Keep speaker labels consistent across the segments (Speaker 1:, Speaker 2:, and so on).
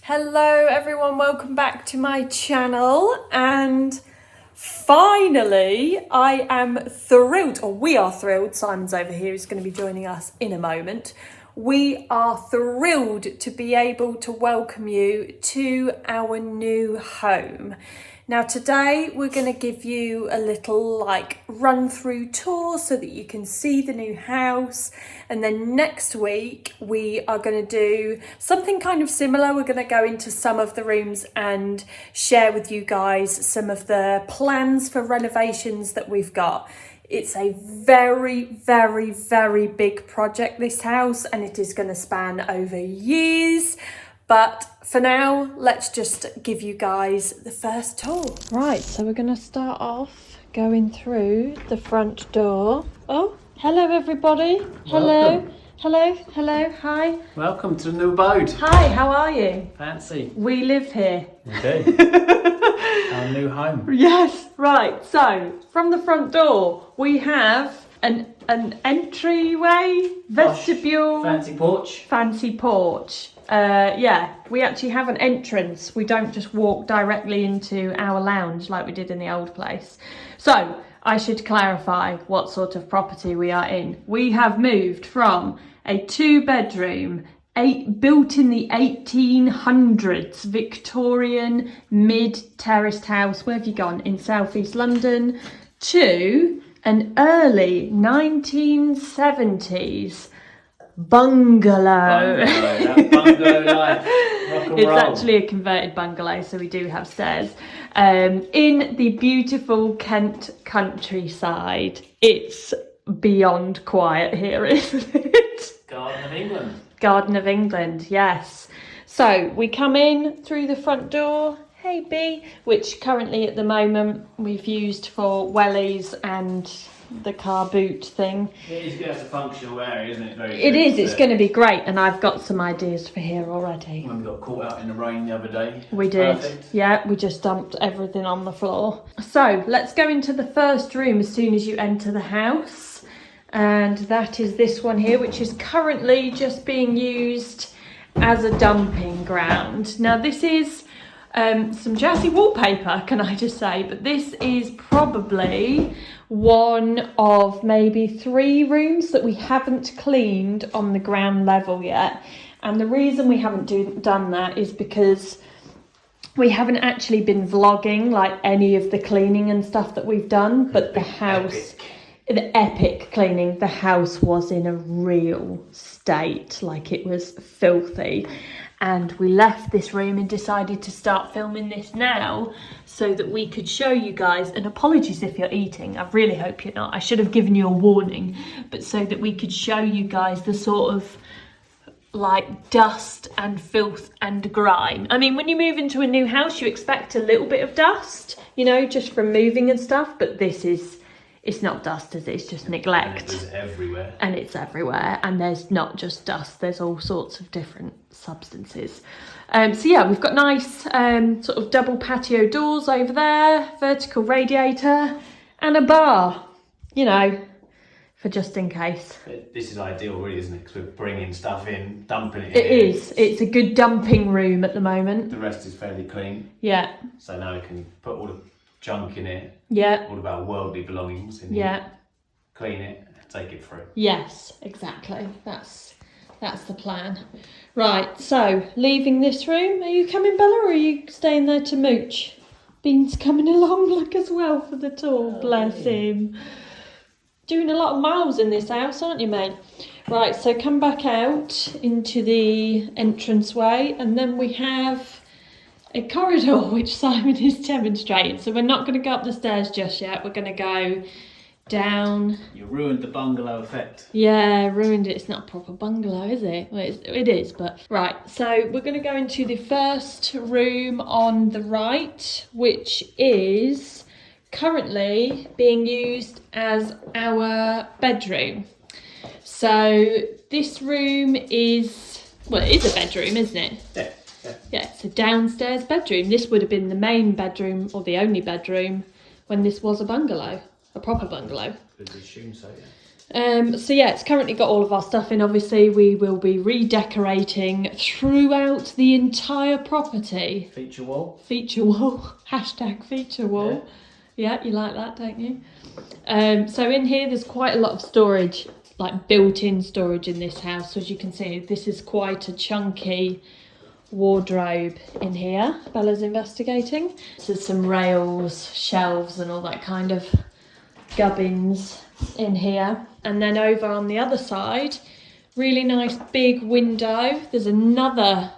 Speaker 1: Hello everyone, welcome back to my channel, and finally I am thrilled, or we are thrilled, Simon's over here, is going to be joining us in a moment. We are thrilled to be able to welcome you to our new home. Now today we're going to give you a little run through tour so that you can see the new house, and then next week we are going to do something kind of similar. We're going to go into some of the rooms and share with you guys some of the plans for renovations that we've got. It's a very, very, very big project, this house, and it is going to span over years. But for now, let's just give you guys the first tour. Right, so we're going to start off going through the front door. Oh, hello everybody. Hello.
Speaker 2: Welcome.
Speaker 1: Hello, hi.
Speaker 2: Welcome to the new abode.
Speaker 1: Hi, how are you?
Speaker 2: Fancy.
Speaker 1: We live here.
Speaker 2: Okay. Our new home.
Speaker 1: Yes, right. So, from the front door, we have an entryway, vestibule.
Speaker 2: Fancy porch.
Speaker 1: Fancy porch. Yeah, we actually have an entrance. We don't just walk directly into our lounge like we did in the old place. So, I should clarify what sort of property we are in. We have moved from a 2-bedroom, built in the 1800s, Victorian mid-terraced house. Where have you gone? In southeast London, to an early 1970s bungalow.
Speaker 2: That bungalow life. Rock and
Speaker 1: It's
Speaker 2: roll.
Speaker 1: actually a converted bungalow, so we do have stairs. In the beautiful Kent countryside. It's beyond quiet here, isn't it?
Speaker 2: Garden of England.
Speaker 1: Garden of England, yes. So we come in through the front door, hey B, which currently at the moment we've used for wellies and the car boot thing.
Speaker 2: It is just a functional area, isn't it?
Speaker 1: It is, it's going to be great, and I've got some ideas for here already.
Speaker 2: When we got caught out in the rain the other day.
Speaker 1: We did,
Speaker 2: Perfect.
Speaker 1: yeah, we just dumped everything on the floor. So let's go into the first room as soon as you enter the house. And that is this one here, which is currently just being used as a dumping ground. Now this is some jazzy wallpaper, can I just say, but this is probably one of maybe 3 rooms that we haven't cleaned on the ground level yet. And the reason we haven't done that is because we haven't actually been vlogging like any of the cleaning and stuff that we've done, but the house... The epic cleaning, the house was in a real state, like it was filthy. And we left this room and decided to start filming this now so that we could show you guys, and apologies if you're eating, I really hope you're not, I should have given you a warning, but so that we could show you guys the sort of like dust and filth and grime. I mean, when you move into a new house, you expect a little bit of dust, you know, just from moving and stuff, but this is... It's not dust, is it? It's just neglect.
Speaker 2: And it was everywhere.
Speaker 1: And it's everywhere. And there's not just dust. There's all sorts of different substances. So yeah, we've got nice sort of double patio doors over there, vertical radiator, and a bar, you know, for just in case.
Speaker 2: This is ideal, really, isn't it? Because we're bringing stuff in, dumping it in.
Speaker 1: It is. It's a good dumping room at the moment.
Speaker 2: The rest is fairly clean.
Speaker 1: Yeah.
Speaker 2: So now we can put all the junk in it.
Speaker 1: Yeah.
Speaker 2: All of our worldly belongings in
Speaker 1: Yeah.
Speaker 2: here. Clean it, take it through.
Speaker 1: Yes, exactly. That's the plan. Right, so leaving this room. Are you coming, Bella, or are you staying there to mooch? Bean's coming along, look, as well for the tour.
Speaker 2: Oh,
Speaker 1: Bless him. Doing a lot of miles in this house, aren't you, mate? Right, so come back out into the entranceway, and then we have a corridor which Simon is demonstrating. So we're not going to go up the stairs just yet. We're going to go down.
Speaker 2: You ruined the bungalow effect.
Speaker 1: Yeah, ruined it. It's not a proper bungalow, is it? Well, it is, but... Right, so we're going to go into the first room on the right, which is currently being used as our bedroom. So this room is... Well, it is a bedroom, isn't it?
Speaker 2: Yeah.
Speaker 1: Yeah, it's a downstairs bedroom. This would have been the main bedroom, or the only bedroom, when this was a bungalow, a proper bungalow.
Speaker 2: Could assume so, yeah.
Speaker 1: So yeah, it's currently got all of our stuff in. Obviously, we will be redecorating throughout the entire property.
Speaker 2: Feature wall.
Speaker 1: Feature wall. Hashtag feature wall. Yeah, you like that, don't you? So in here, there's quite a lot of storage, like built-in storage in this house. So as you can see, this is quite a chunky wardrobe in here. Bella's investigating. So there's some rails, shelves and all that kind of gubbins in here. And then over on the other side, really nice big window. There's another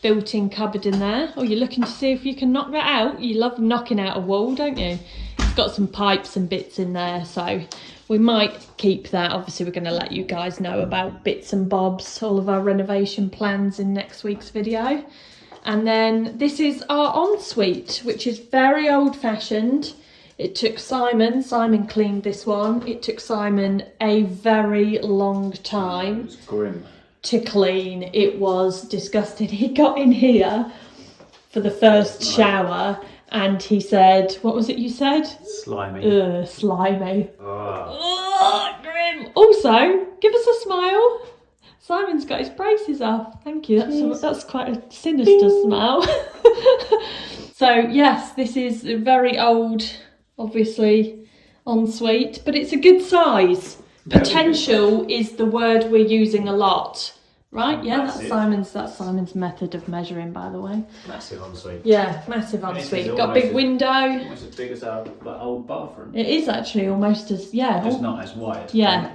Speaker 1: built-in cupboard in there. Oh, you're looking to see if you can knock that out? You love knocking out a wall, don't you? It's got some pipes and bits in there, so we might keep that. Obviously, we're going to let you guys know about bits and bobs, all of our renovation plans in next week's video. And then this is our ensuite, which is very old-fashioned. It took Simon cleaned this one. It took Simon a very long time.
Speaker 2: It's grim.
Speaker 1: To clean. It was disgusting. He got in here for the first shower and he said, what was it you said?
Speaker 2: Slimy.
Speaker 1: Slimy. Ugh, grim. Also, give us a smile. Simon's got his braces off. Thank you. That's quite a sinister smile. So yes, this is a very old, obviously, ensuite, but it's a good size. Potential is the word we're using a lot, right? Yeah, that's Simon's method of measuring, by the way.
Speaker 2: Massive ensuite.
Speaker 1: Yeah, massive ensuite. Got a big window.
Speaker 2: Almost as big as our old bathroom.
Speaker 1: It is actually almost as
Speaker 2: Just not as wide.
Speaker 1: Yeah,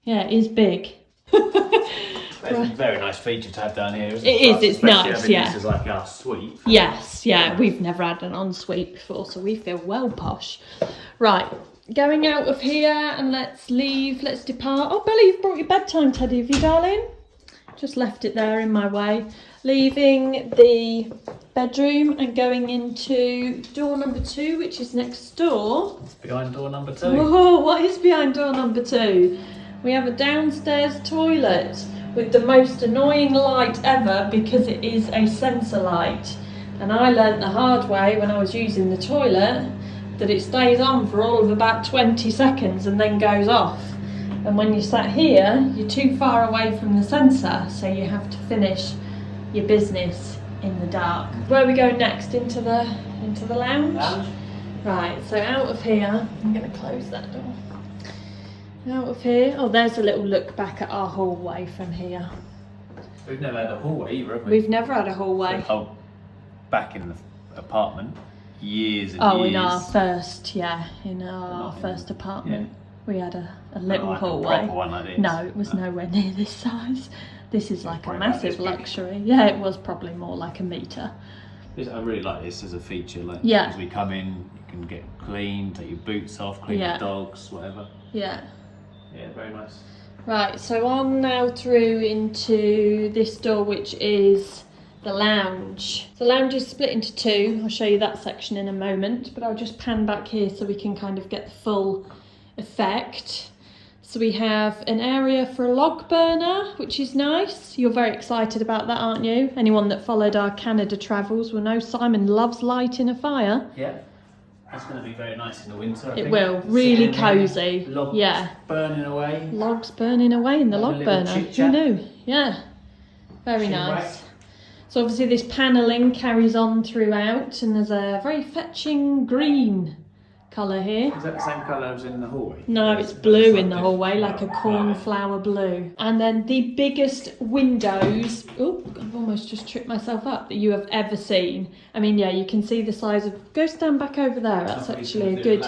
Speaker 1: yeah, it is big.
Speaker 2: It's a very nice feature to have down here, isn't it?
Speaker 1: It is. It's nice. Yeah.
Speaker 2: This is like our suite.
Speaker 1: Yes. Yeah. We've never had an ensuite before, so we feel well posh. Right. Going out of here and let's depart. Oh, Bella, you've brought your bedtime teddy, have you, darling? Just left it there in my way. Leaving the bedroom and going into door number 2, which is next door.
Speaker 2: It's behind door number 2.
Speaker 1: Oh, what is behind door number 2? We have a downstairs toilet with the most annoying light ever because it is a sensor light. And I learnt the hard way when I was using the toilet that it stays on for all of about 20 seconds and then goes off. And when you sat here, you're too far away from the sensor, so you have to finish your business in the dark. Where are we going next? Into the lounge? Right, so out of here, I'm going to close that door. Out of here, oh, there's a little look back at our hallway from here.
Speaker 2: We've never had a hallway either, have we?
Speaker 1: We've never had a hallway.
Speaker 2: Oh, back in the apartment, years and years.
Speaker 1: Oh, in our first apartment, we had a little hallway.
Speaker 2: A proper one like this.
Speaker 1: No, it was nowhere near this size. This is like a massive luxury. Yeah, it was probably more like a metre.
Speaker 2: I really like this as a feature. Like,
Speaker 1: yeah.
Speaker 2: As we come in, you can get clean, take your boots off, clean the dogs, whatever.
Speaker 1: Yeah.
Speaker 2: Yeah, very nice.
Speaker 1: Right, so on now through into this door, which is the lounge. The lounge is split into 2. I'll show you that section in a moment, but I'll just pan back here so we can kind of get the full effect. So we have an area for a log burner, which is nice. You're very excited about that, aren't you? Anyone that followed our Canada travels will know Simon loves lighting a fire.
Speaker 2: Yeah. That's going to be very nice in the winter, I think.
Speaker 1: It will. Really cosy.
Speaker 2: Logs burning away.
Speaker 1: Logs burning away in the log burner. Who knew? Yeah. Very nice. So obviously this panelling carries on throughout and there's a very fetching green colour here.
Speaker 2: Is that the same colour as in the hallway?
Speaker 1: No, it's blue in the hallway, like a cornflower blue. And then the biggest windows, oh, I've almost just tripped myself up, that you have ever seen. I mean, yeah, you can see the size of, go stand back over there, that's actually a good,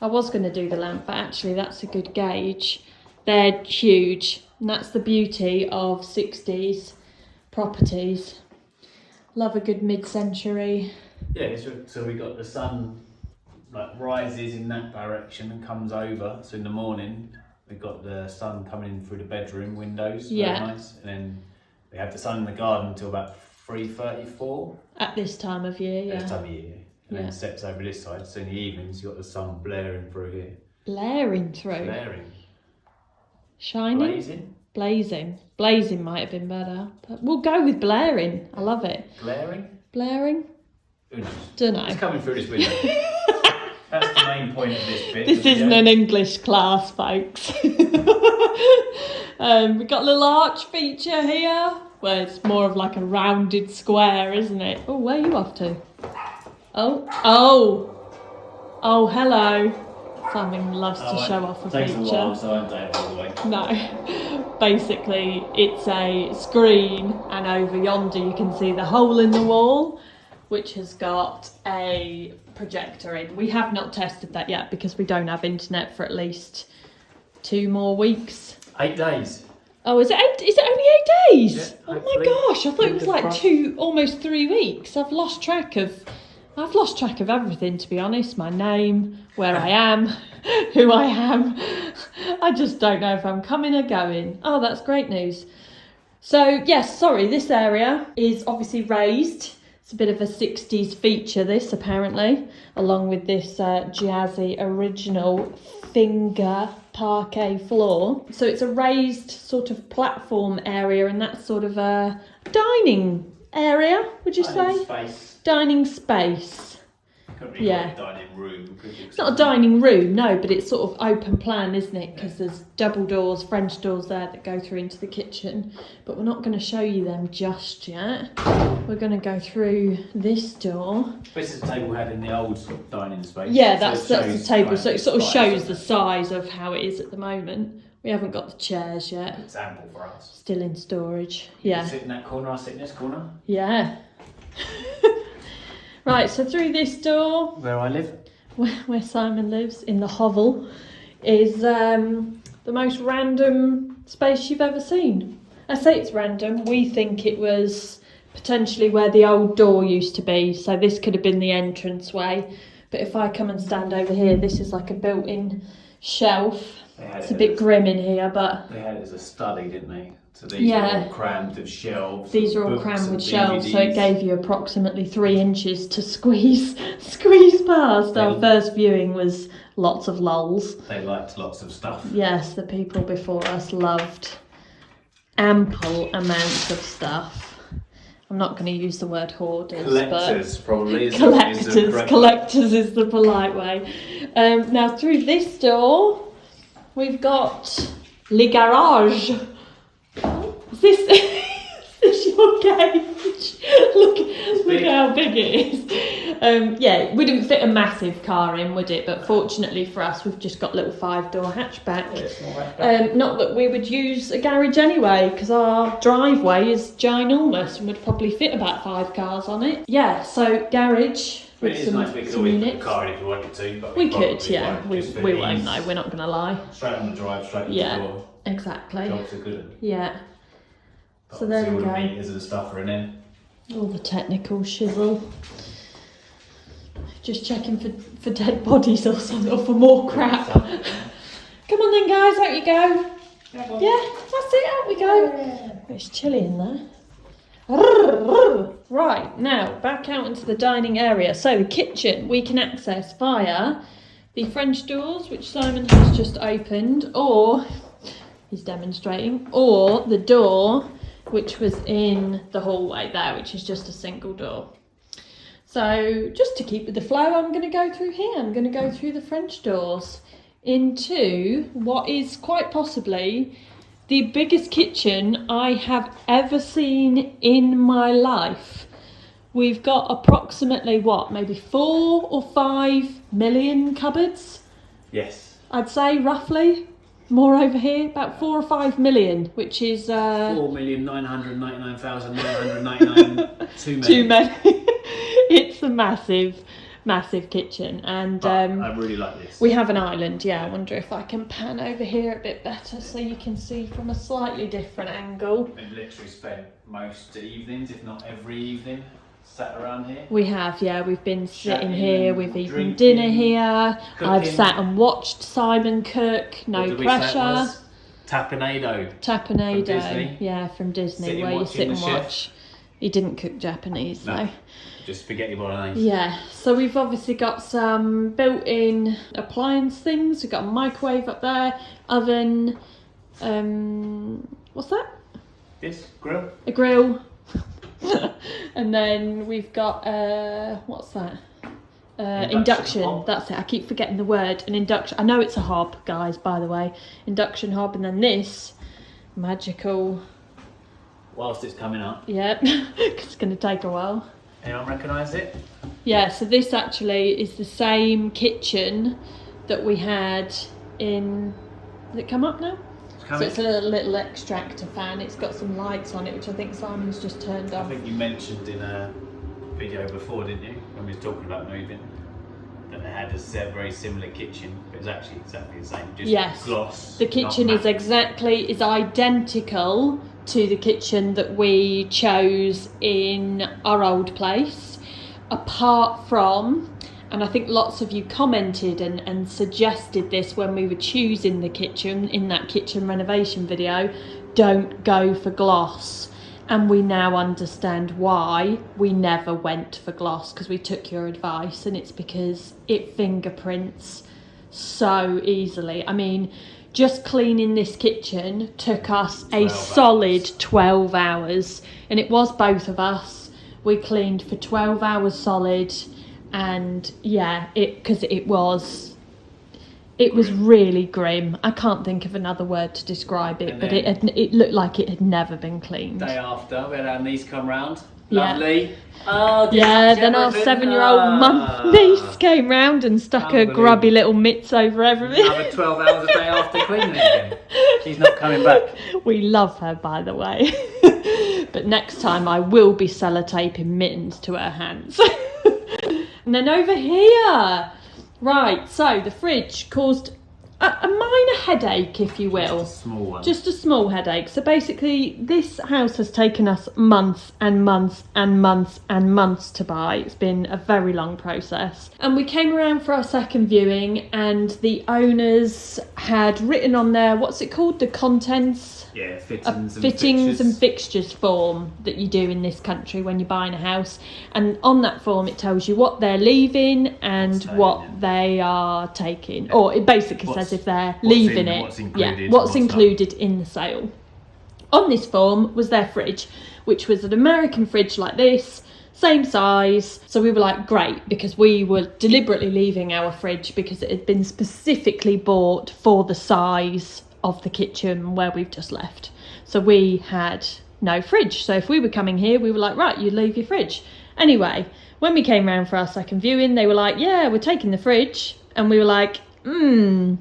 Speaker 1: I was going to do the lamp, but actually that's a good gauge. They're huge, and that's the beauty of 60s properties. Love a good mid-century.
Speaker 2: Yeah, so we got the sun like rises in that direction and comes over. So in the morning, we've got the sun coming in through the bedroom windows. Very nice. And then we have the sun in the garden until about 3:34.
Speaker 1: At this time of year,
Speaker 2: This time of year. And then it sets over this side. So in the evenings, you've got the sun blaring through here.
Speaker 1: Blaring through?
Speaker 2: Blaring.
Speaker 1: Shining?
Speaker 2: Blazing.
Speaker 1: Blazing. Blazing might have been better. But we'll go with blaring. I love it.
Speaker 2: Blaring?
Speaker 1: Blaring?
Speaker 2: Who knows?
Speaker 1: Dunno.
Speaker 2: It's coming through this window. That's the main point of this bit.
Speaker 1: This isn't an English class, folks. We've got a little arch feature here, where it's more of like a rounded square, isn't it? Oh, where are you off to? Oh, hello. Simon loves to show off a feature.
Speaker 2: Takes a while, so I don't take it all the way.
Speaker 1: No. Basically, it's a screen, and over yonder you can see the hole in the wall, which has got a projector in. We have not tested that yet because we don't have internet for at least 2 more weeks.
Speaker 2: 8 days.
Speaker 1: Oh, is it only 8 days?
Speaker 2: Yeah,
Speaker 1: oh my gosh, I thought it was like 2, almost 3 weeks. I've lost track of everything, to be honest. My name, where I am, who I am. I just don't know if I'm coming or going. Oh, that's great news. So yes, sorry, this area is obviously raised. It's a bit of a 60s feature, this, apparently, along with this jazzy original finger parquet floor. So it's a raised sort of platform area, and that's sort of a dining area, would you say?
Speaker 2: Space.
Speaker 1: Dining space.
Speaker 2: Really
Speaker 1: Yeah.
Speaker 2: Dining room.
Speaker 1: It's not a dining room, no, but it's sort of open plan, isn't it? Because there's double doors, French doors there that go through into the kitchen. But we're not going to show you them just yet. We're going to go through this door.
Speaker 2: This is a table we had in the old dining space.
Speaker 1: Yeah,
Speaker 2: So
Speaker 1: that's the table. So it sort of shows the
Speaker 2: size.
Speaker 1: size of how it is at the moment. We haven't got the chairs yet.
Speaker 2: It's ample for us.
Speaker 1: Still in storage.
Speaker 2: You
Speaker 1: Yeah.
Speaker 2: sit in that corner, I sit in this corner.
Speaker 1: Yeah. Right, so through this door,
Speaker 2: Where I live.
Speaker 1: where Simon lives, in the hovel, is the most random space you've ever seen. I say it's random. We think it was potentially where the old door used to be, so this could have been the entranceway. But if I come and stand over here, this is like a built-in shelf. It's a bit grim in here, but...
Speaker 2: They had it as a study, didn't they? So these are all crammed with shelves.
Speaker 1: These are all
Speaker 2: books
Speaker 1: crammed
Speaker 2: and
Speaker 1: with shelves, so
Speaker 2: DVDs.
Speaker 1: it gave you approximately 3 inches to squeeze past. Our first viewing was lots of lulls.
Speaker 2: They liked lots of stuff.
Speaker 1: Yes, the people before us loved ample amounts of stuff. I'm not going to use the word hoarders,
Speaker 2: Collectors, probably.
Speaker 1: Collectors is the polite way. Now through this door, we've got Le Garage. Is this your cage? Look how big it is. Yeah, it wouldn't fit a massive car in, would it? But fortunately for us, we've just got a little 5-door hatchback. Not that we would use a garage anyway, because our driveway is ginormous and would probably fit about 5 cars on it. Yeah, so garage.
Speaker 2: It is nice, we could always put a car in if you wanted to. But
Speaker 1: we could, yeah.
Speaker 2: We
Speaker 1: won't know, we're not going to lie.
Speaker 2: Straight on the drive, straight on the door.
Speaker 1: Exactly.
Speaker 2: Jobs are good.
Speaker 1: Yeah.
Speaker 2: But
Speaker 1: So there we
Speaker 2: all
Speaker 1: go.
Speaker 2: the meters and stuff are in there.
Speaker 1: All the technical shizzle. Just checking for dead bodies or something, or for more crap. Come on then, guys, out you go. Yeah, that's it, out we go. It's chilly in there. Right, now back out into the dining area. So the kitchen we can access via the French doors, which Simon has just opened, or he's demonstrating, or the door which was in the hallway there, which is just a single door. So just to keep with the flow, I'm going to go through here. I'm going to go through the French doors into what is quite possibly the biggest kitchen I have ever seen in my life. We've got approximately, maybe 4 or 5 million cupboards?
Speaker 2: Yes.
Speaker 1: I'd say, roughly. More over here, about 4 or 5 million, which is...
Speaker 2: 4,999,999 too many.
Speaker 1: Too many. It's a massive kitchen, and
Speaker 2: I really like this.
Speaker 1: we have an island. Yeah, I wonder if I can pan over here a bit better so you can see from a slightly different angle.
Speaker 2: We've literally spent most evenings, if not every evening, sat around here.
Speaker 1: We have, yeah, we've been sitting
Speaker 2: Chatting,
Speaker 1: here, we've eaten
Speaker 2: drinking,
Speaker 1: dinner here.
Speaker 2: cooking.
Speaker 1: I've sat and watched Simon cook, no
Speaker 2: What did we say it
Speaker 1: pressure.
Speaker 2: was? Tapenado.
Speaker 1: Tapenado,
Speaker 2: From Disney?
Speaker 1: yeah, from Disney,
Speaker 2: Sitting
Speaker 1: where you
Speaker 2: watching
Speaker 1: sit and
Speaker 2: the chef.
Speaker 1: watch. He didn't cook Japanese,
Speaker 2: No.
Speaker 1: though.
Speaker 2: Just spaghetti bolognese.
Speaker 1: Yeah, so we've obviously got some built-in appliance things. We've got a microwave up there, oven, what's that?
Speaker 2: This grill.
Speaker 1: A grill. And then we've got, what's that? Induction.
Speaker 2: hob.
Speaker 1: That's it. I keep forgetting the word. An induction. I know it's a hob, guys, by the way. Induction hob. And then this magical...
Speaker 2: Whilst it's coming up.
Speaker 1: Yeah, it's going to take a while.
Speaker 2: Anyone recognise it?
Speaker 1: Yeah, so this actually is the same kitchen that we had in... Does it come up now? So it's a little extractor fan. It's got some lights on it, which I think Simon's just turned off.
Speaker 2: I think you mentioned in a video before, didn't you, when we were talking about moving, that they had a very similar kitchen. It was actually exactly the same, just gloss.
Speaker 1: The kitchen is identical to the kitchen that we chose in our old place, apart from, and I think lots of you commented and suggested this when we were choosing the kitchen in that kitchen renovation video, don't go for gloss. And we now understand why we never went for gloss, because we took your advice, and it's because it fingerprints so easily. I mean, just cleaning this kitchen took us a solid 12 hours, and it was both of us. We cleaned for 12 hours solid, and yeah, because it was really grim. I can't think of another word to describe it, but it looked like it had never been cleaned.
Speaker 2: Day after, we had our niece come round. Lovely.
Speaker 1: Yeah. Oh, yeah, then our 7-year-old niece came round and stuck her grubby little mitts over everything.
Speaker 2: Another 12 hours a day after cleaning it again. She's not coming back.
Speaker 1: We love her, by the way. But next time I will be sellotaping mittens to her hands. And then over here. Right, so the fridge caused a minor headache, if you will.
Speaker 2: Just a small one.
Speaker 1: Just a small headache. So basically, this house has taken us months and months and months and months to buy. It's been a very long process. And we came around for our second viewing, and the owners had written on there, what's it called? The contents?
Speaker 2: Yeah,
Speaker 1: fittings and fixtures form that you do in this country when you're buying a house. And on that form, it tells you what they're leaving and what they are taking. Or it basically says if they're leaving it, what's included in the sale. On this form was their fridge, which was an American fridge like this, same size. So we were like, great, because we were deliberately leaving our fridge because it had been specifically bought for the size of the kitchen where we've just left. So we had no fridge. So if we were coming here, we were like, right, you leave your fridge. Anyway, when we came round for our second viewing, they were like, yeah, we're taking the fridge. And we were like, hang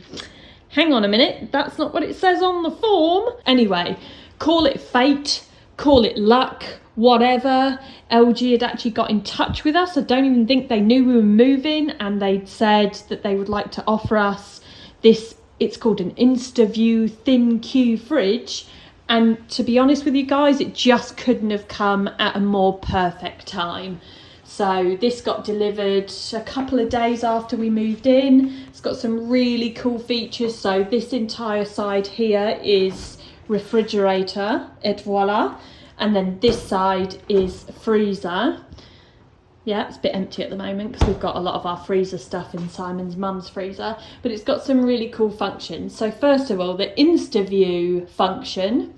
Speaker 1: on a minute, that's not what it says on the form. Anyway, call it fate, call it luck, whatever. LG had actually got in touch with us. I don't even think they knew we were moving, and they'd said that they would like to offer us this. It's called an InstaView thin Q fridge. And to be honest with you guys, it just couldn't have come at a more perfect time. So this got delivered a couple of days after we moved in. It's got some really cool features. So this entire side here is refrigerator, et voila. And then this side is freezer. Yeah, it's a bit empty at the moment because we've got a lot of our freezer stuff in Simon's mum's freezer, but it's got some really cool functions. So first of all, the InstaView function,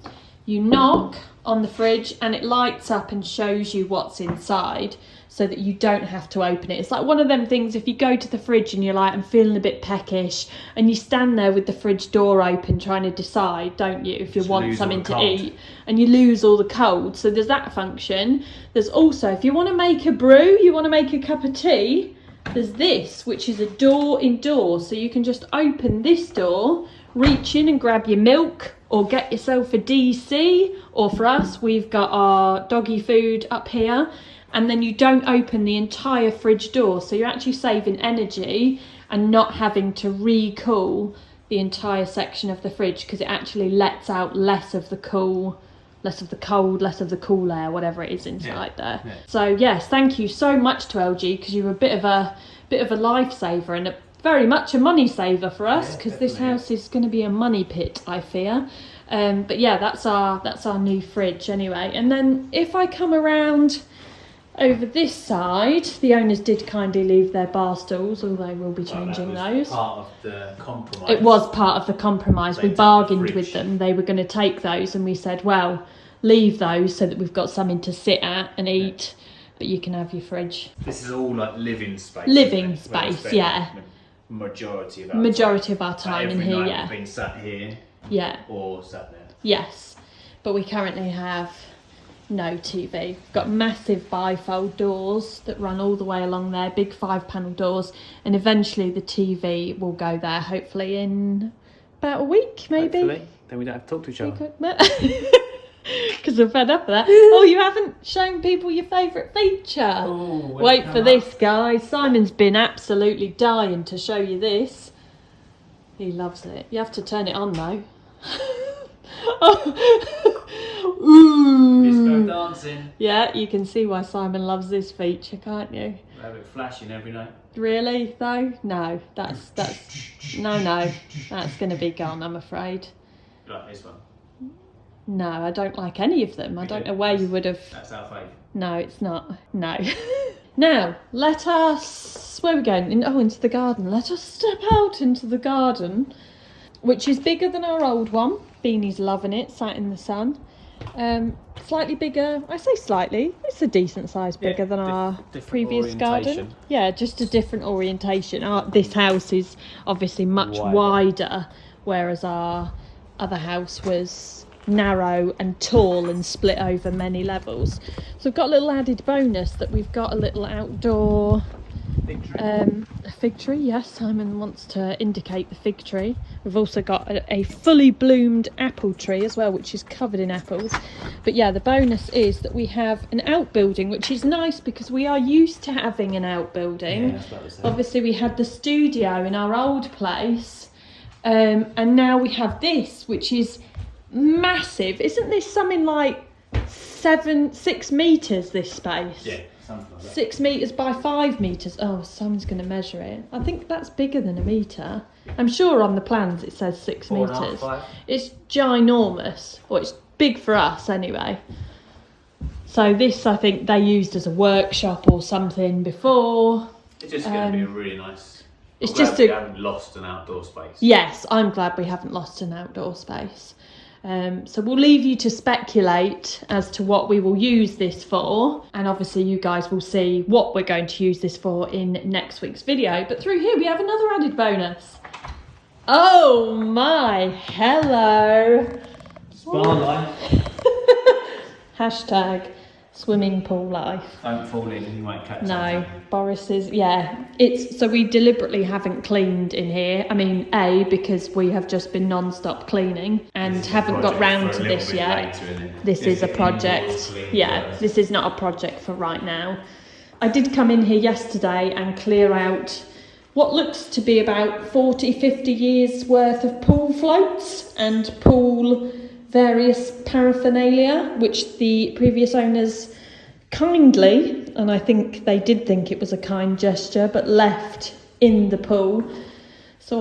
Speaker 1: you knock on the fridge and it lights up and shows you what's inside so that you don't have to open it. It's like one of them things, if you go to the fridge and you're like, I'm feeling a bit peckish, and you stand there with the fridge door open trying to decide, don't you, if you want something to eat, and you lose all the cold. So there's that function. There's also, if you want to make a brew, you want to make a cup of tea, there's this, which is a door indoor. So you can just open this door, reach in and grab your milk, or get yourself a DC, or for us, we've got our doggy food up here. And then you don't open the entire fridge door, so you're actually saving energy and not having to recool the entire section of the fridge, because it actually lets out less of the cold, less of the cool air, whatever it is inside there. Yeah. So yes, thank you so much to LG, because you're a bit of a lifesaver and very much a money saver for us, because this house is going to be a money pit, I fear. But yeah, that's our new fridge anyway. And then if I come around over this side, the owners did kindly leave their bar stools, although we'll be changing those.
Speaker 2: Part of the compromise.
Speaker 1: It was part of the compromise. We bargained with them. They were going to take those, and we said, well, leave those so that we've got something to sit at and eat. but you can have your fridge.
Speaker 2: This is all like living space.
Speaker 1: Living space, yeah.
Speaker 2: Majority of
Speaker 1: our time in here, yeah.
Speaker 2: We've been sat here,
Speaker 1: yeah,
Speaker 2: or sat there.
Speaker 1: Yes, but we currently have no TV. We've got massive bifold doors that run all the way along there, big 5-panel doors, and eventually the TV will go there, hopefully in about a week, maybe.
Speaker 2: Hopefully, then we don't have to talk to each other.
Speaker 1: Because we're fed up of that. Oh, you haven't shown people your favourite feature.
Speaker 2: Ooh,
Speaker 1: wait for this, guys. Simon's been absolutely dying to show you this. He loves it. You have to turn it on though. Ooh.
Speaker 2: Disco dancing.
Speaker 1: Yeah, you can see why Simon loves this feature, can't you?
Speaker 2: We have it flashing every night.
Speaker 1: Really though? No, that's no. That's going to be gone, I'm afraid.
Speaker 2: You like this one?
Speaker 1: No, I don't like any of them. I don't know where you would have.
Speaker 2: That's our favourite.
Speaker 1: No, it's not. No. Now, let us. Where are we going? Into the garden. Let us step out into the garden, which is bigger than our old one. Beanie's loving it, sat in the sun. Slightly bigger. I say slightly. It's a decent size bigger than our previous garden. Yeah, just a different orientation. This house is obviously much wider, whereas our other house was narrow and tall and split over many levels. So we've got a little added bonus that we've got a little outdoor fig tree. Yes, Simon wants to indicate the fig tree. We've also got a fully bloomed apple tree as well, which is covered in apples. But yeah, the bonus is that we have an outbuilding, which is nice because we are used to having an outbuilding.
Speaker 2: Yeah, that's
Speaker 1: obviously we had the studio in our old place, and now we have this, which is massive. Isn't this something like 6 meters, this space?
Speaker 2: Yeah, something like that.
Speaker 1: 6 meters by 5 meters. Oh, someone's going to measure it. I think that's bigger than a meter. I'm sure on the plans it says 6 meters.
Speaker 2: 4.5.
Speaker 1: It's ginormous. Well, it's big for us anyway. So this, I think they used as a workshop or something before.
Speaker 2: It's just going to be a really nice.
Speaker 1: It's
Speaker 2: I'm glad
Speaker 1: just
Speaker 2: we haven't lost an outdoor space.
Speaker 1: Yes, I'm glad we haven't lost an outdoor space. So we'll leave you to speculate as to what we will use this for, and obviously you guys will see what we're going to use this for in next week's video. But through here we have another added bonus. Oh my, hello.
Speaker 2: Spa life.
Speaker 1: Hashtag swimming pool life.
Speaker 2: Don't fall in, you might catch
Speaker 1: No,
Speaker 2: something.
Speaker 1: Boris is, it's, so we deliberately haven't cleaned in here. I mean, because we have just been non-stop cleaning and haven't got round to this yet. This is a project. Yeah, this is not a project for right now. I did come in here yesterday and clear out what looks to be about 40-50 years worth of pool floats and pool various paraphernalia, which the previous owners kindly, and I think they did think it was a kind gesture, but left in the pool. So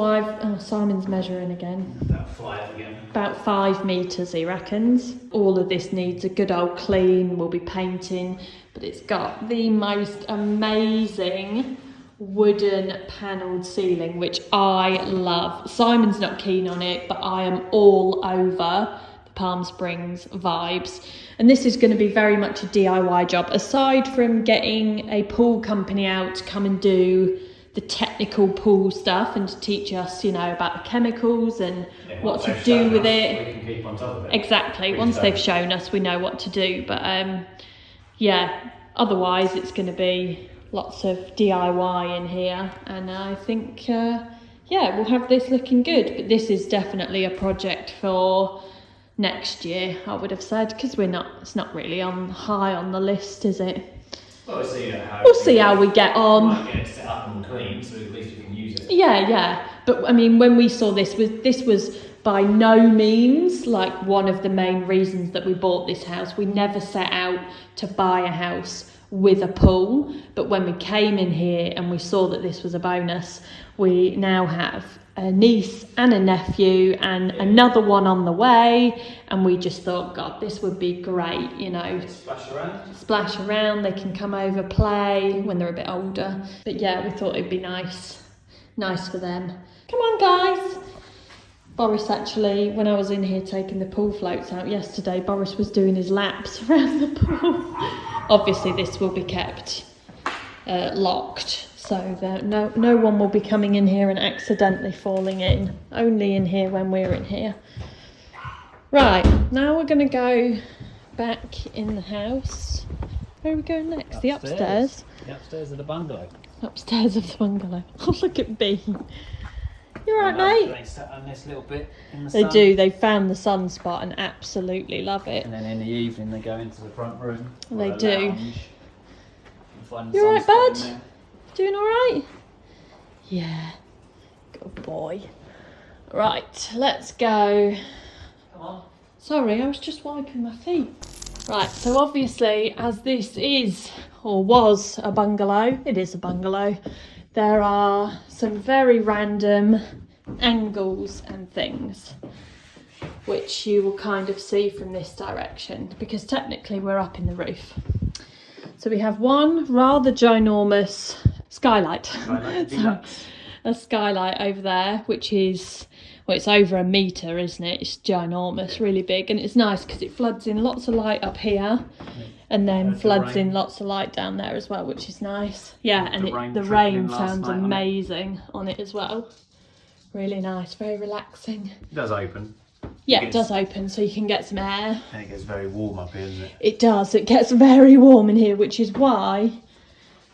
Speaker 1: Simon's measuring again.
Speaker 2: About 5 again.
Speaker 1: About 5 meters, he reckons. All of this needs a good old clean. We'll be painting, but it's got the most amazing wooden panelled ceiling, which I love. Simon's not keen on it, but I am all over Palm Springs vibes, and this is going to be very much a DIY job. Aside from getting a pool company out to come and do the technical pool stuff and to teach us, about the chemicals and what to do with it.
Speaker 2: We can keep on top of it.
Speaker 1: Exactly. Once they've shown us, we know what to do. But otherwise it's going to be lots of DIY in here, and I think we'll have this looking good. But this is definitely a project for next year, I would have said, because it's not really high on the list, is it?
Speaker 2: Well,
Speaker 1: we'll see how we get on.
Speaker 2: We might get it set up and clean, so at least we can use it.
Speaker 1: Yeah. But I mean, when we saw this was by no means like one of the main reasons that we bought this house. We never set out to buy a house with a pool, but when we came in here and we saw that this was a bonus, we now have a niece and a nephew and another one on the way, and we just thought, God, this would be great, splash around. They can come over, play when they're a bit older. But yeah, we thought it'd be nice for them. Come on, guys. Boris, actually, when I was in here taking the pool floats out yesterday, Boris was doing his laps around the pool. Obviously this will be kept locked, so that no one will be coming in here and accidentally falling in. Only in here when we're in here. Right, now we're going to go back in the house. Where are we going next? The upstairs?
Speaker 2: The upstairs of the bungalow.
Speaker 1: Upstairs of the bungalow. Oh, look at B. You alright, mate?
Speaker 2: They sat on this little bit in the
Speaker 1: They
Speaker 2: sun.
Speaker 1: do. They found the sunspot and absolutely love it.
Speaker 2: And then in the evening they go into the front room.
Speaker 1: They
Speaker 2: or a
Speaker 1: do.
Speaker 2: lounge and find the
Speaker 1: You alright,
Speaker 2: sunspot in
Speaker 1: bud?
Speaker 2: there.
Speaker 1: Doing alright? Yeah. Good boy. Right, let's go.
Speaker 2: Come on.
Speaker 1: Sorry, I was just wiping my feet. Right, so obviously, as this is, or was, a bungalow, it is a bungalow, there are some very random angles and things which you will kind of see from this direction, because technically we're up in the roof. So we have one rather ginormous skylight. So, a skylight over there, which is, well, it's over 1 metre, isn't it? It's ginormous, really big, and it's nice because it floods in lots of light up here, and then floods in lots of light down there as well, which is nice. Yeah, and the rain sounds amazing on it as well. Really nice, very relaxing.
Speaker 2: It does open.
Speaker 1: Yeah, it does open, so you can get some air.
Speaker 2: And it gets very warm up here, doesn't it?
Speaker 1: It does, it gets very warm in here, which is why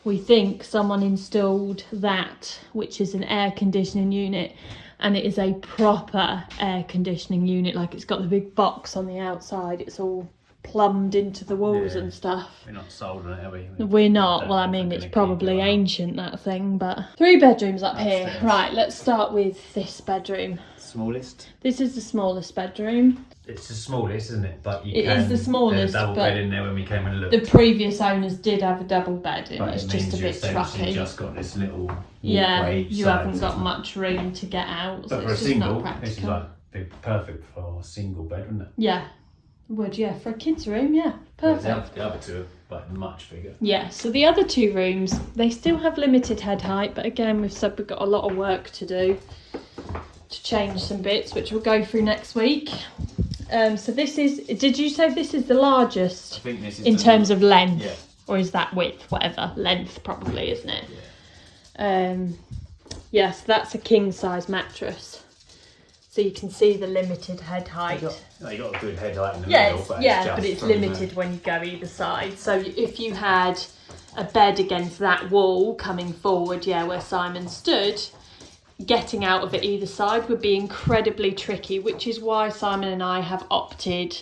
Speaker 1: we think someone installed that, which is an air conditioning unit, and it is a proper air conditioning unit. Like, it's got the big box on the outside, it's all plumbed into the walls and stuff.
Speaker 2: We're not sold on it, are we?
Speaker 1: We're not. Well, I mean, it's probably ancient, that thing, but 3 bedrooms up here. Right, let's start with this bedroom.
Speaker 2: Smallest?
Speaker 1: This is the smallest bedroom.
Speaker 2: It's the smallest, isn't it? But
Speaker 1: It is the smallest,
Speaker 2: double
Speaker 1: but
Speaker 2: bed in there when we came and looked.
Speaker 1: the previous owners did have a double bed in.
Speaker 2: But
Speaker 1: It's
Speaker 2: it
Speaker 1: just
Speaker 2: means
Speaker 1: a
Speaker 2: you
Speaker 1: bit
Speaker 2: essentially
Speaker 1: trucky.
Speaker 2: just got this little
Speaker 1: Yeah,
Speaker 2: walkway
Speaker 1: you
Speaker 2: side,
Speaker 1: haven't got
Speaker 2: isn't it?
Speaker 1: much room to get out, so
Speaker 2: But for a
Speaker 1: it's just not
Speaker 2: single,
Speaker 1: practical.
Speaker 2: this is like be perfect for a single bed, wouldn't it?
Speaker 1: Yeah, would, yeah, for a kid's room, yeah, perfect.
Speaker 2: The other two are like much bigger.
Speaker 1: Yeah, so the other 2 rooms, they still have limited head height, but again, we've said we've got a lot of work to do to change some bits, which we'll go through next week. So this is, did you say this is the largest
Speaker 2: I think this is
Speaker 1: in terms of length?
Speaker 2: Yeah.
Speaker 1: Or is that width? Whatever, length probably, isn't it? Yeah. Yeah, so that's a king size mattress. So you can see the limited head height.
Speaker 2: You got a good head height in the middle,
Speaker 1: but it's limited when you go either side. So if you had a bed against that wall coming forward, where Simon stood, getting out of it either side would be incredibly tricky, which is why Simon and I have opted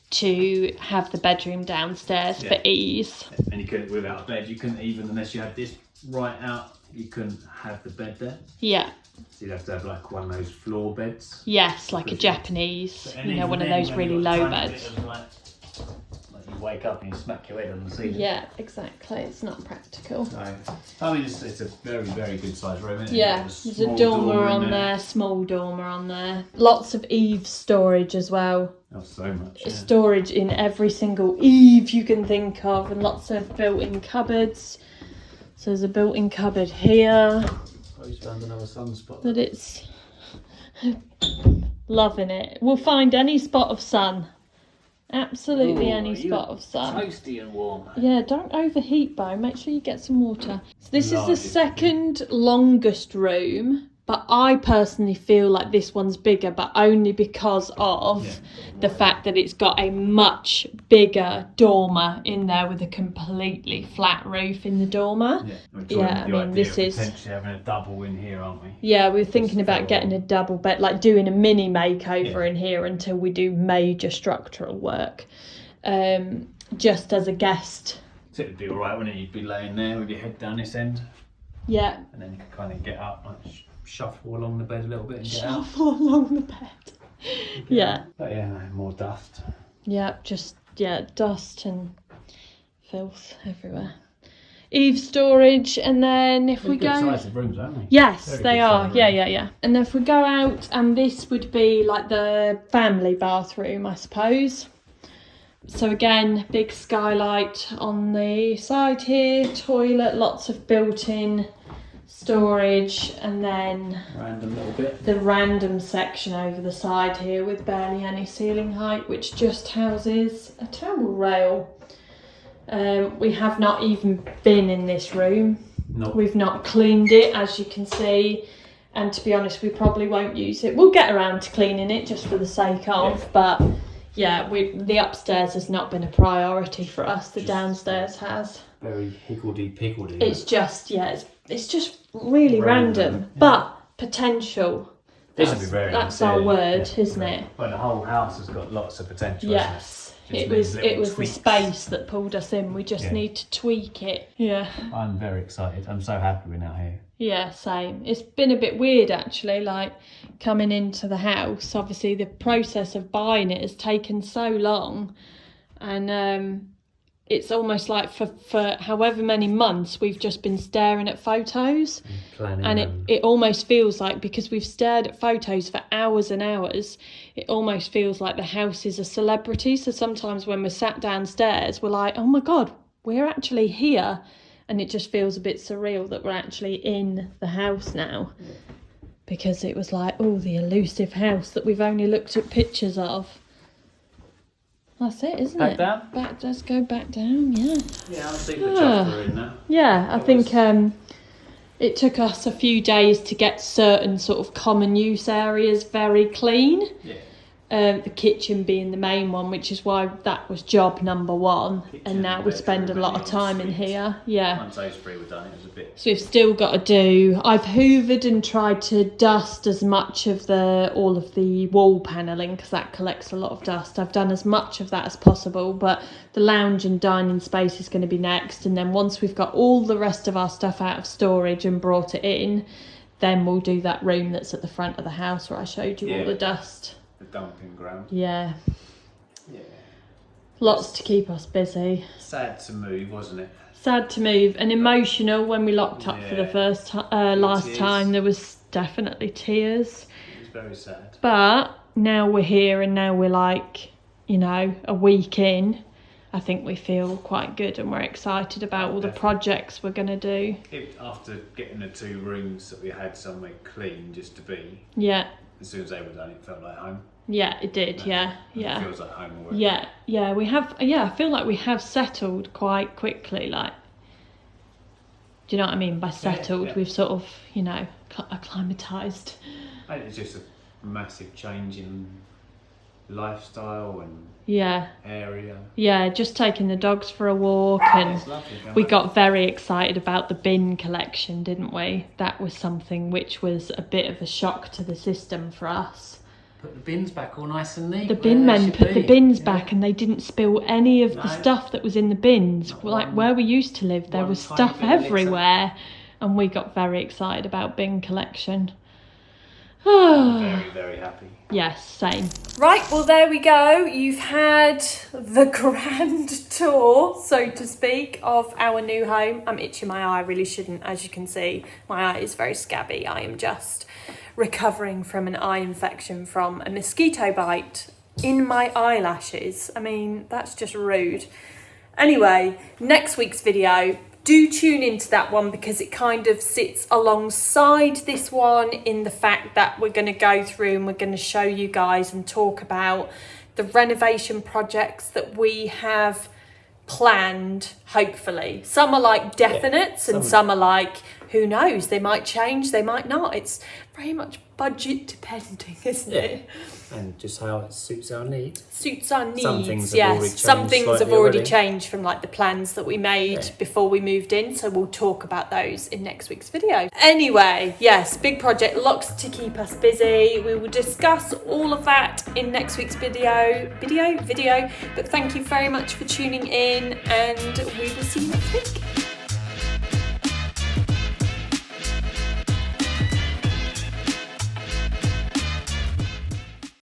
Speaker 1: to have the bedroom downstairs for ease.
Speaker 2: And you couldn't, without a bed, you couldn't even, unless you had this right out, you couldn't have the bed there.
Speaker 1: Yeah.
Speaker 2: So you'd have to have like one of those floor beds.
Speaker 1: Yes, like a Japanese, one of those really low beds.
Speaker 2: Like you wake up and you smack your head on the ceiling.
Speaker 1: Yeah, exactly. It's not practical.
Speaker 2: So, I mean, it's a very, very good size room, isn't it?
Speaker 1: Yeah, there's a dormer on there, small dormer on there. Lots of eave storage as well.
Speaker 2: Oh, so much.
Speaker 1: Storage in every single eave you can think of, and lots of built-in cupboards. So there's a built-in cupboard here.
Speaker 2: Probably found another sunspot.
Speaker 1: That it's loving it. We'll find any spot of sun. Absolutely any spot of sun.
Speaker 2: Toasty and warm.
Speaker 1: Yeah, don't overheat, Bo. Make sure you get some water. So this is the second longest room, but I personally feel like this one's bigger, but only because of the fact that it's got a much bigger dormer in there with a completely flat roof in the dormer.
Speaker 2: I mean, this is potentially having a double in here, aren't we?
Speaker 1: Yeah, we're thinking about getting a double bed, like doing a mini makeover in here until we do major structural work, just as a guest.
Speaker 2: So it'd be alright, wouldn't it? You'd be laying there with your head down this end.
Speaker 1: Yeah.
Speaker 2: And then you could kind of get up, like shuffle along the bed a little bit and get
Speaker 1: out. Shuffle along the bed. Yeah.
Speaker 2: But yeah, no, more dust.
Speaker 1: Yeah, just, dust and filth everywhere. Eave storage, and then if we go...
Speaker 2: Good sized rooms, aren't they?
Speaker 1: Yes, they are. Yeah. And if we go out, and this would be like the family bathroom, I suppose. So again, big skylight on the side here, toilet, lots of built-in storage, and then
Speaker 2: random little bit.
Speaker 1: The random section over the side here with barely any ceiling height, which just houses a towel rail. We have not even been in this room.
Speaker 2: Nope.
Speaker 1: We've not cleaned it, as you can see. And to be honest, we probably won't use it. We'll get around to cleaning it just for the sake of, but yeah, the upstairs has not been a priority for us. The downstairs has.
Speaker 2: Very higgledy-piggledy.
Speaker 1: It's just, it's just really random, but potential.
Speaker 2: This would be very nice.
Speaker 1: That's our word, isn't it?
Speaker 2: Well, the whole house has got lots of potential.
Speaker 1: Yes. It was the space that pulled us in. We just need to tweak it. Yeah.
Speaker 2: I'm very excited. I'm so happy we're now here.
Speaker 1: Yeah, same. It's been a bit weird actually, like coming into the house. Obviously the process of buying it has taken so long, and it's almost like for however many months we've just been staring at photos, and it almost feels like, because we've stared at photos for hours and hours, it almost feels like the house is a celebrity. So sometimes when we're sat downstairs, we're like, oh my God, we're actually here. And it just feels a bit surreal that we're actually in the house now. Because it was like, oh, the elusive house that we've only looked at pictures of. That's it, isn't it?
Speaker 2: Down?
Speaker 1: Let's go back down, yeah.
Speaker 2: Yeah, I'll see the chopper in now.
Speaker 1: Yeah, I think it took us a few days to get certain sort of common use areas very clean.
Speaker 2: Yeah.
Speaker 1: The kitchen being the main one, which is why that was job number one. Kitchen, and now we spend a lot of time in here. Yeah.
Speaker 2: Once those three were done, it was a bit.
Speaker 1: So we've still got to do. I've hoovered and tried to dust as much of all of the wall panelling, because that collects a lot of dust. I've done as much of that as possible, but the lounge and dining space is going to be next. And then once we've got all the rest of our stuff out of storage and brought it in, then we'll do that room that's at the front of the house where I showed you all the dust.
Speaker 2: The dumping ground.
Speaker 1: Yeah.
Speaker 2: Yeah.
Speaker 1: Lots to keep us busy.
Speaker 2: Sad to move, wasn't it?
Speaker 1: Sad to move, and emotional when we locked up for the last time. There was definitely tears.
Speaker 2: It was very sad.
Speaker 1: But now we're here, and now we're like, a week in. I think we feel quite good, and we're excited about all the projects we're going to do.
Speaker 2: After getting the 2 rooms that we had somewhere clean just to be.
Speaker 1: Yeah.
Speaker 2: As soon as they were done, it felt like home.
Speaker 1: Yeah, it did. Yeah.
Speaker 2: It feels like home already.
Speaker 1: Yeah. We have. Yeah, I feel like we have settled quite quickly. Like, do you know what I mean by settled? We've sort of, acclimatized.
Speaker 2: I think it's just a massive change in lifestyle and area.
Speaker 1: Yeah, just taking the dogs for a walk, and
Speaker 2: it's lovely,
Speaker 1: we got very excited about the bin collection, didn't we? That was something which was a bit of a shock to the system for us.
Speaker 2: Put the bins back all nice and neat.
Speaker 1: The bin men put the bins back, and they didn't spill any of the stuff that was in the bins. Like where we used to live, there was stuff everywhere, and we got very excited about bin collection.
Speaker 2: I'm very, very happy.
Speaker 1: Yes, same. Right, well, there we go. You've had the grand tour, so to speak, of our new home. I'm itching my eye, I really shouldn't, as you can see. My eye is very scabby. I am just recovering from an eye infection from a mosquito bite in my eyelashes. I mean, that's just rude. Anyway, next week's video, do tune into that one, because it kind of sits alongside this one in the fact that we're going to go through and we're going to show you guys and talk about the renovation projects that we have planned, hopefully. Some are like definites, and some are like, who knows, they might change, they might not. It's very much budget depending, isn't it?
Speaker 2: And just how it suits our needs.
Speaker 1: Suits our needs,
Speaker 2: some things
Speaker 1: Some things have already changed from like the plans that we made before we moved in. So we'll talk about those in next week's video. Anyway, yes, big project, lots to keep us busy. We will discuss all of that in next week's video. But thank you very much for tuning in, and we will see you next week.